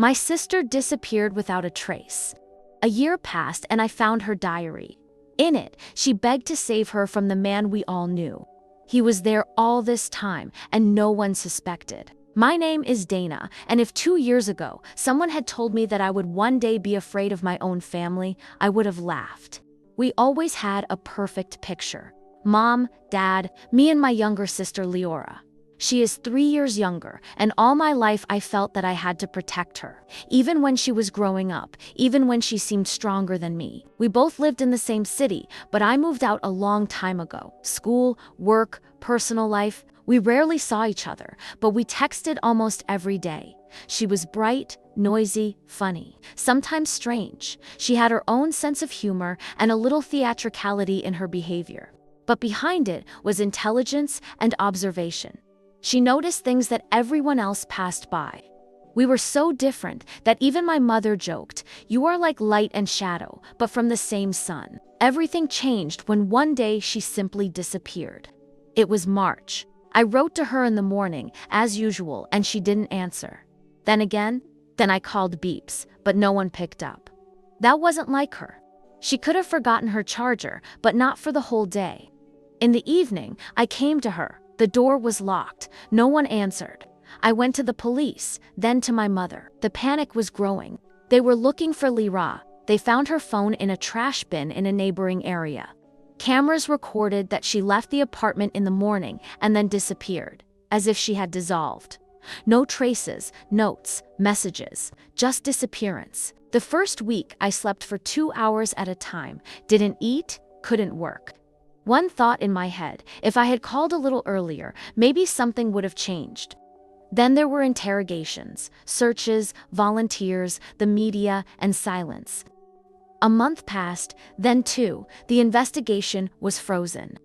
My sister disappeared without a trace. A year passed and I found her diary. In it, she begged to save her from the man we all knew. He was there all this time and no one suspected. My name is Dana, and if 2 years ago someone had told me that I would one day be afraid of my own family, I would have laughed. We always had a perfect picture. Mom, Dad, me and my younger sister Leora. She is 3 years younger, and all my life I felt that I had to protect her. Even when she was growing up, even when she seemed stronger than me. We both lived in the same city, but I moved out a long time ago. School, work, personal life. We rarely saw each other, but we texted almost every day. She was bright, noisy, funny, sometimes strange. She had her own sense of humor and a little theatricality in her behavior. But behind it was intelligence and observation. She noticed things that everyone else passed by. We were so different that even my mother joked, "You are like light and shadow, but from the same sun." Everything changed when one day she simply disappeared. It was March. I wrote to her in the morning, as usual, and she didn't answer. Then I called beeps, but no one picked up. That wasn't like her. She could have forgotten her charger, but not for the whole day. In the evening, I came to her. The door was locked. No one answered. I went to the police, then to my mother. The panic was growing. They were looking for Lira. They found her phone in a trash bin in a neighboring area. Cameras recorded that she left the apartment in the morning and then disappeared, as if she had dissolved. No traces, notes, messages, just disappearance. The first week, I slept for 2 hours at a time, didn't eat, couldn't work. One thought in my head, if I had called a little earlier, maybe something would have changed. Then there were interrogations, searches, volunteers, the media, and silence. A month passed, then 2, the investigation was frozen.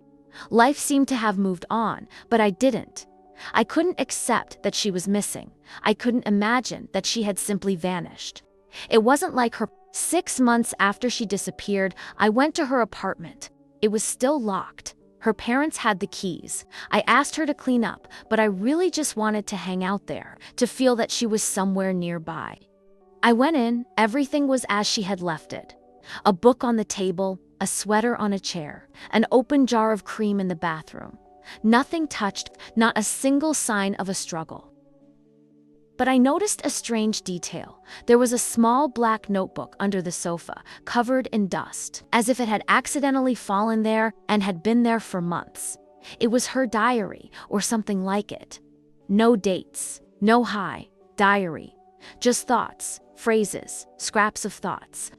Life seemed to have moved on, but I didn't. I couldn't accept that she was missing. I couldn't imagine that she had simply vanished. It wasn't like her. 6 months after she disappeared, I went to her apartment. It was still locked. Her parents had the keys. I asked her to clean up, but I really just wanted to hang out there, to feel that she was somewhere nearby. I went in, everything was as she had left it. A book on the table, a sweater on a chair, an open jar of cream in the bathroom. Nothing touched, not a single sign of a struggle. But I noticed a strange detail. There was a small black notebook under the sofa, covered in dust, as if it had accidentally fallen there and had been there for months. It was her diary, or something like it. No dates, no diary. Just thoughts, phrases, scraps of thoughts.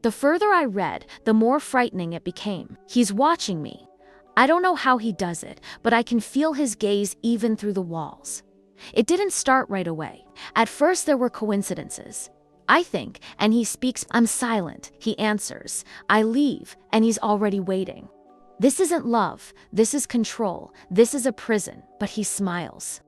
The further I read, the more frightening it became. He's watching me. I don't know how he does it, but I can feel his gaze even through the walls. It didn't start right away. At first there were coincidences. I think, and he speaks, I'm silent, he answers. I leave, and he's already waiting. This isn't love, this is control, this is a prison, but he smiles.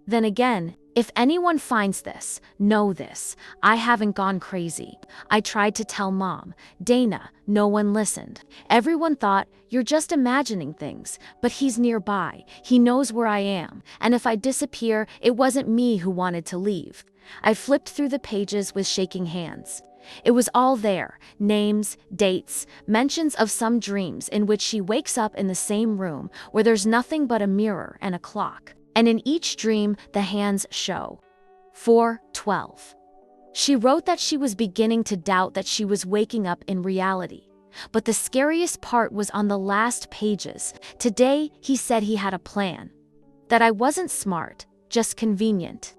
Then again, if anyone finds this, know this, I haven't gone crazy. I tried to tell Mom, Dana, no one listened. Everyone thought, you're just imagining things, but he's nearby, he knows where I am, and if I disappear, it wasn't me who wanted to leave. I flipped through the pages with shaking hands. It was all there, names, dates, mentions of some dreams in which she wakes up in the same room where there's nothing but a mirror and a clock. And in each dream, the hands show 4:12. She wrote that she was beginning to doubt that she was waking up in reality. But the scariest part was on the last pages. Today, he said he had a plan. That I wasn't smart, just convenient.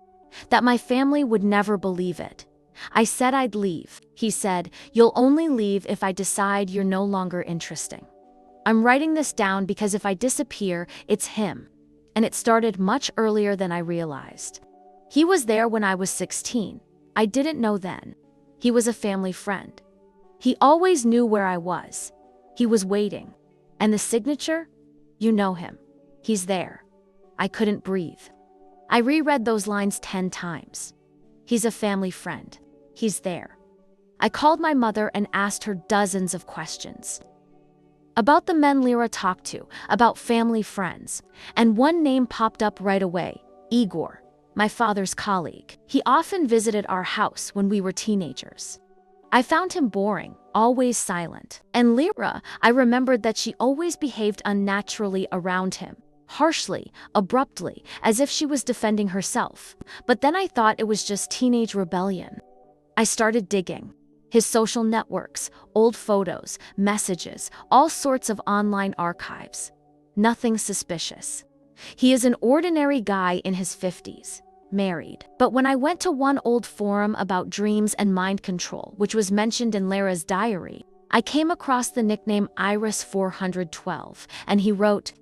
That my family would never believe it. I said I'd leave. He said, you'll only leave if I decide you're no longer interesting. I'm writing this down because if I disappear, it's him. And it started much earlier than I realized. He was there when I was 16. I didn't know then. He was a family friend. He always knew where I was. He was waiting. And the signature? You know him. He's there. I couldn't breathe. I reread those lines 10 times. He's a family friend. He's there. I called my mother and asked her dozens of questions. About the men Lira talked to, about family friends, and one name popped up right away, Igor. my father's colleague. He often visited our house when we were teenagers. I found him boring, always silent. And Lyra, I remembered that she always behaved unnaturally around him. Harshly, abruptly, as if she was defending herself. But then I thought it was just teenage rebellion. I started digging. His social networks, old photos, messages, all sorts of online archives. Nothing suspicious. He is an ordinary guy in his 50s, married. But when I went to one old forum about dreams and mind control, which was mentioned in Lyra's diary, I came across the nickname Iris412, and he wrote,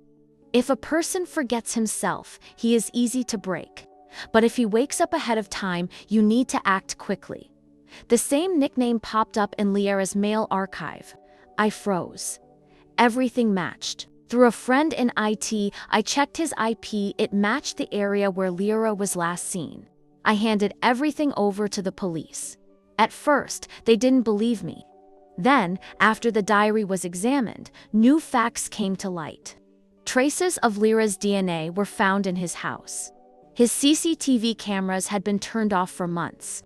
"If a person forgets himself, he is easy to break. But if he wakes up ahead of time, you need to act quickly." The same nickname popped up in Lyra's mail archive. I froze. Everything matched. Through a friend in IT, I checked his IP. It matched the area where Lyra was last seen. I handed everything over to the police. At first, they didn't believe me. Then, after the diary was examined, new facts came to light. Traces of Lyra's DNA were found in his house. His CCTV cameras had been turned off for months.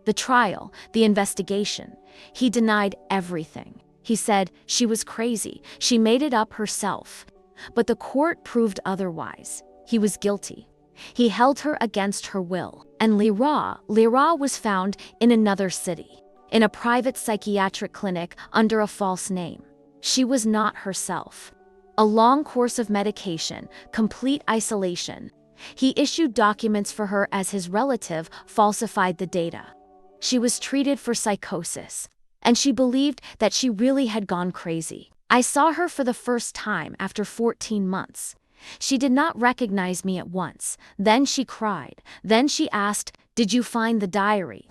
The trial, the investigation, he denied everything. He said she was crazy, she made it up herself. But the court proved otherwise. He was guilty. He held her against her will. And Lyra was found in another city, in a private psychiatric clinic under a false name. She was not herself. A long course of medication, complete isolation. He issued documents for her as his relative falsified the data. She was treated for psychosis, and she believed that she really had gone crazy. I saw her for the first time after 14 months. She did not recognize me at once. Then she cried. Then she asked, "Did you find the diary?"